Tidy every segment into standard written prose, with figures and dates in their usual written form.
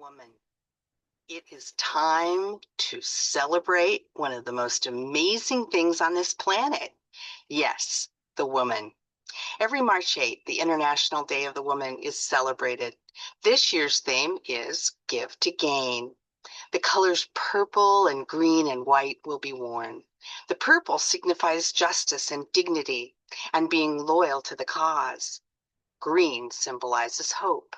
woman. It is time to celebrate one of the most amazing things on this planet. Yes, the woman. Every March 8th, the International Day of the Woman is celebrated. This year's theme is Give to Gain. The colors purple and green and white will be worn. The purple signifies justice and dignity and being loyal to the cause. Green symbolizes hope.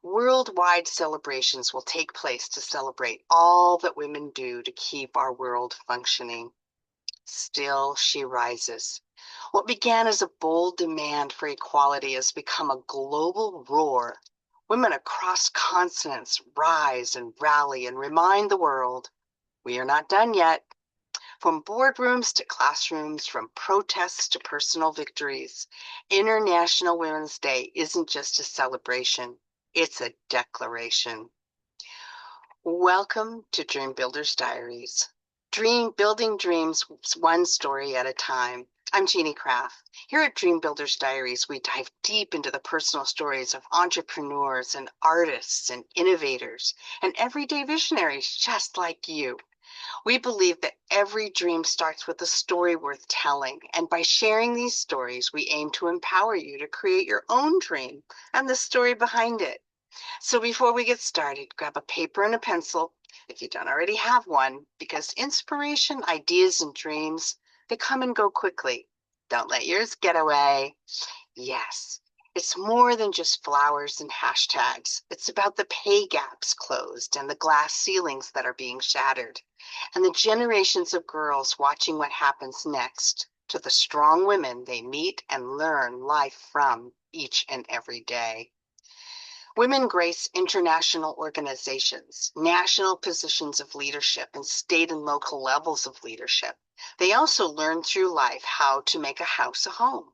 Worldwide celebrations will take place to celebrate all that women do to keep our world functioning. Still, she rises. What began as a bold demand for equality has become a global roar. Women across continents rise and rally and remind the world we are not done yet. From boardrooms to classrooms, from protests to personal victories, International Women's Day isn't just a celebration, it's a declaration. Welcome to Dream Builders Diaries. Building dreams one story at a time. I'm Jeannie Kraft. Here at Dream Builders Diaries, we dive deep into the personal stories of entrepreneurs and artists and innovators and everyday visionaries just like you. We believe that every dream starts with a story worth telling, and by sharing these stories, we aim to empower you to create your own dream and the story behind it. So before we get started, grab a paper and a pencil if you don't already have one, because inspiration, ideas, and dreams, they come and go quickly. Don't let yours get away. Yes, it's more than just flowers and hashtags. It's about the pay gaps closed and the glass ceilings that are being shattered, and the generations of girls watching what happens next to the strong women they meet and learn life from each and every day. Women grace international organizations, national positions of leadership, and state and local levels of leadership. They also learn through life how to make a house a home.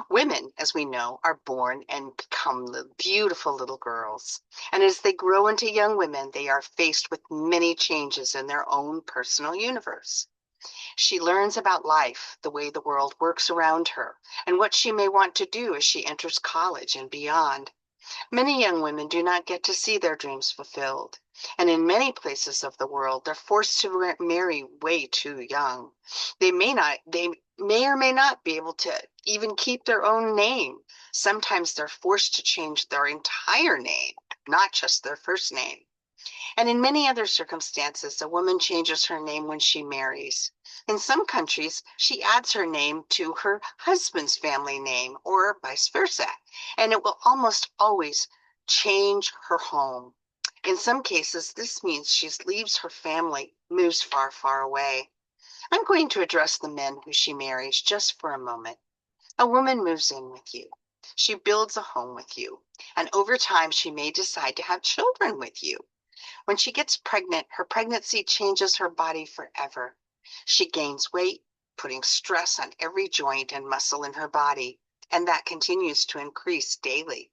Women, as we know, are born and become beautiful little girls. And as they grow into young women, they are faced with many changes in their own personal universe. She learns about life, the way the world works around her, and what she may want to do as she enters college and beyond. Many young women do not get to see their dreams fulfilled, and in many places of the world, they're forced to marry way too young. They may or may not be able to even keep their own name. Sometimes they're forced to change their entire name, not just their first name. And in many other circumstances, a woman changes her name when she marries. In some countries, she adds her name to her husband's family name or vice versa, and it will almost always change her home. In some cases, this means she leaves her family, moves far, far away. I'm going to address the men who she marries just for a moment. A woman moves in with you. She builds a home with you, and over time, she may decide to have children with you. When she gets pregnant, her pregnancy changes her body forever. She gains weight, putting stress on every joint and muscle in her body, and that continues to increase daily.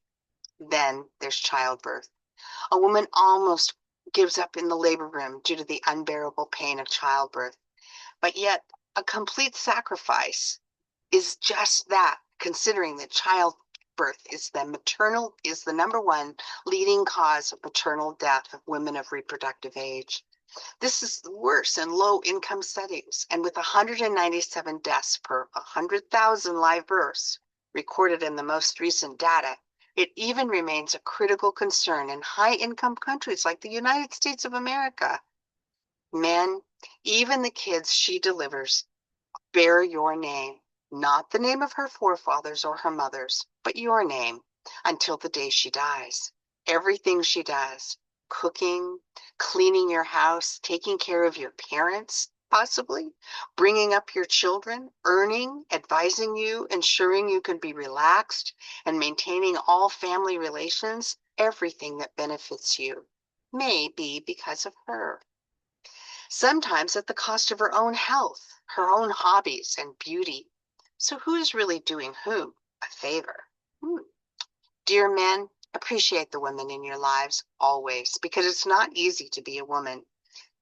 Then there's childbirth. A woman almost gives up in the labor room due to the unbearable pain of childbirth, but yet a complete sacrifice is just that, considering that childbirth is the number one leading cause of maternal death of women of reproductive age. This is worse in low-income settings, and with 197 deaths per 100,000 live births recorded in the most recent data, it even remains a critical concern in high-income countries like the United States of America. Men, even the kids she delivers, bear your name, not the name of her forefathers or her mothers, but your name until the day she dies. Everything she does, cooking, cleaning your house, taking care of your parents, possibly, bringing up your children, earning, advising you, ensuring you can be relaxed, and maintaining all family relations, everything that benefits you, may be because of her. Sometimes at the cost of her own health, her own hobbies and beauty. So who's really doing whom a favor? Dear men, appreciate the women in your lives always, because it's not easy to be a woman.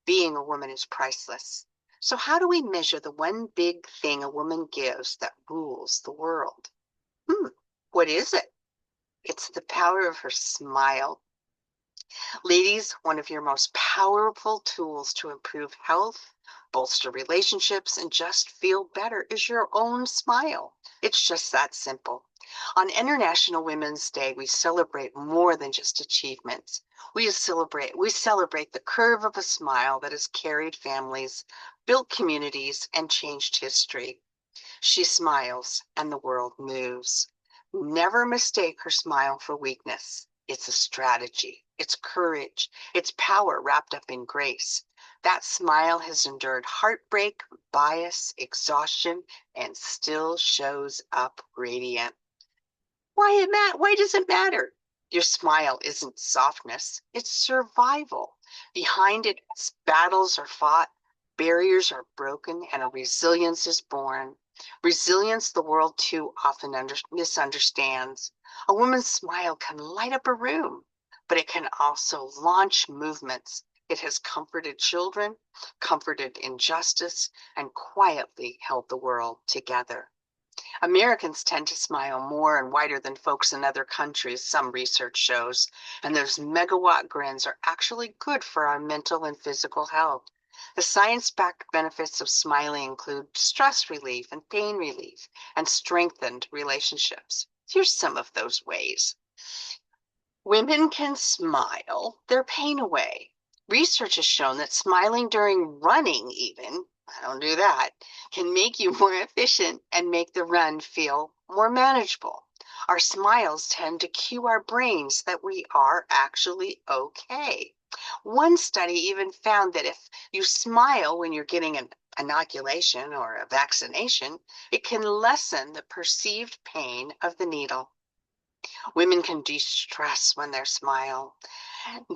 Being a woman is priceless. So how do we measure the one big thing a woman gives that rules the world? What is it? It's the power of her smile. Ladies, one of your most powerful tools to improve health, bolster relationships, and just feel better is your own smile. It's just that simple. On International Women's Day, we celebrate more than just achievements. We celebrate the curve of a smile that has carried families, built communities, and changed history. She smiles and the world moves. Never mistake her smile for weakness. It's a strategy. It's courage. It's power wrapped up in grace. That smile has endured heartbreak, bias, exhaustion, and still shows up radiant. Why does it matter? Your smile isn't softness, it's survival. Behind it, battles are fought, barriers are broken, and a resilience is born. Resilience the world too often misunderstands. A woman's smile can light up a room, but it can also launch movements. It has comforted children, comforted injustice, and quietly held the world together. Americans tend to smile more and wider than folks in other countries, some research shows, and those megawatt grins are actually good for our mental and physical health. The science-backed benefits of smiling include stress relief and pain relief and strengthened relationships. Here's some of those ways. Women can smile their pain away. Research has shown that smiling during running, even, I don't do that, can make you more efficient and make the run feel more manageable. Our smiles tend to cue our brains that we are actually okay. One study even found that if you smile when you're getting an inoculation or a vaccination, it can lessen the perceived pain of the needle. Women can de-stress when they smile.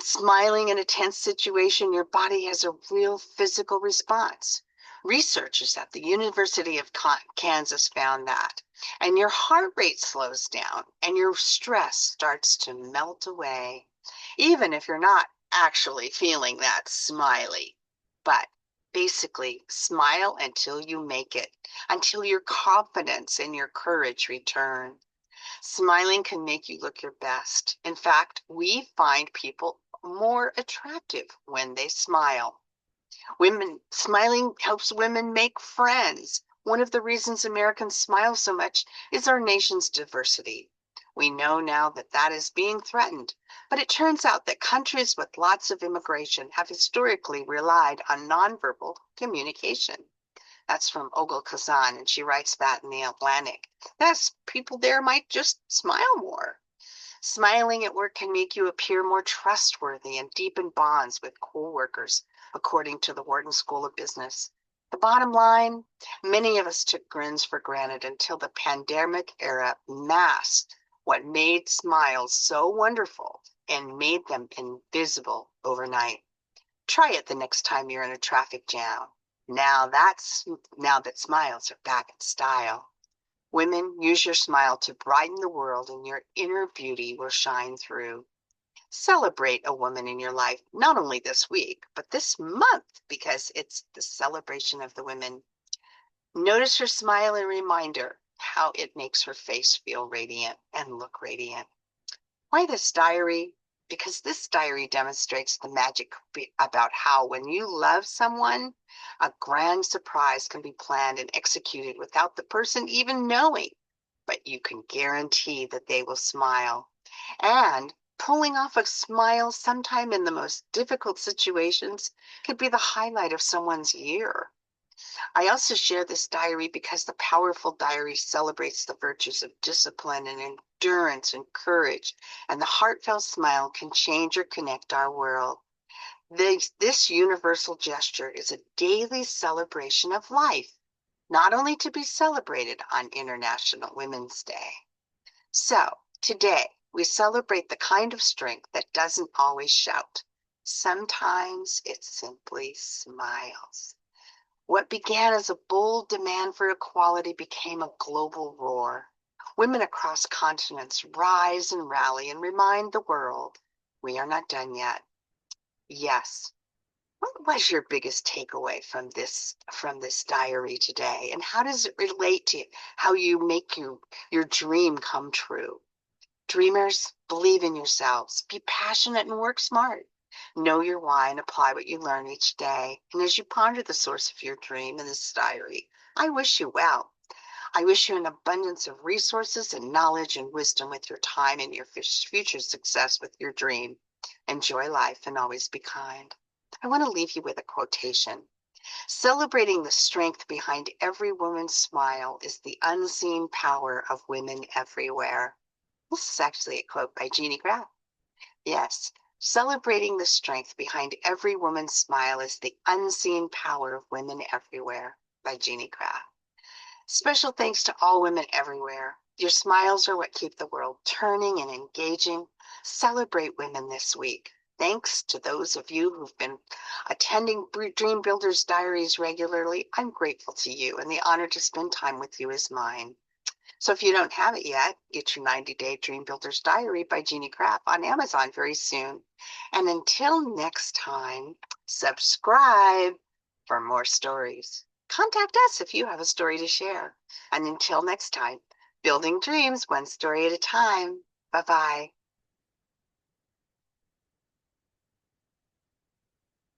Smiling in a tense situation, your body has a real physical response. Researchers at the University of Kansas found that. And your heart rate slows down and your stress starts to melt away, even if you're not actually feeling that smiley. But basically, smile until you make it, until your confidence and your courage return. Smiling can make you look your best. In fact, we find people more attractive when they smile. Smiling helps women make friends. One of the reasons Americans smile so much is our nation's diversity. We know now that that is being threatened, but it turns out that countries with lots of immigration have historically relied on nonverbal communication. That's from Ogle Kazan, and she writes that in the Atlantic. Thus, people there might just smile more. Smiling at work can make you appear more trustworthy and deepen bonds with coworkers, according to the Wharton School of Business. The bottom line, many of us took grins for granted until the pandemic era masked what made smiles so wonderful and made them invisible overnight. Try it the next time you're in a traffic jam. Now that smiles are back in style. Women, use your smile to brighten the world and your inner beauty will shine through. Celebrate a woman in your life, not only this week, but this month because it's the celebration of the women. Notice her smile and remind her how it makes her face feel radiant and look radiant. Why this diary? Because this diary demonstrates the magic about how when you love someone, a grand surprise can be planned and executed without the person even knowing, but you can guarantee that they will smile. And pulling off a smile sometime in the most difficult situations could be the highlight of someone's year. I also share this diary because the powerful diary celebrates the virtues of discipline and endurance and courage, and the heartfelt smile can change or connect our world. This universal gesture is a daily celebration of life, not only to be celebrated on International Women's Day. So, today, we celebrate the kind of strength that doesn't always shout. Sometimes it simply smiles. What began as a bold demand for equality became a global roar. Women across continents rise and rally and remind the world we are not done yet. Yes. What was your biggest takeaway from this diary today? And how does it relate to how you make your dream come true? Dreamers, believe in yourselves, be passionate and work smart. Know your why and apply what you learn each day. And as you ponder the source of your dream in this diary, I wish you well. I wish you an abundance of resources and knowledge and wisdom with your time and your future success with your dream. Enjoy life and always be kind. I want to leave you with a quotation. Celebrating the strength behind every woman's smile is the unseen power of women everywhere. This is actually a quote by Jeannie Graff. Yes, celebrating the strength behind every woman's smile is the unseen power of women everywhere by Jeannie Graff. Special thanks to all women everywhere. Your smiles are what keep the world turning and engaging. Celebrate women this week. Thanks to those of you who've been attending Dream Builders Diaries regularly. I'm grateful to you, and the honor to spend time with you is mine. So if you don't have it yet, get your 90-Day Dream Builder's Diary by Jeannie Craft on Amazon very soon. And until next time, subscribe for more stories. Contact us if you have a story to share. And until next time, building dreams one story at a time. Bye-bye.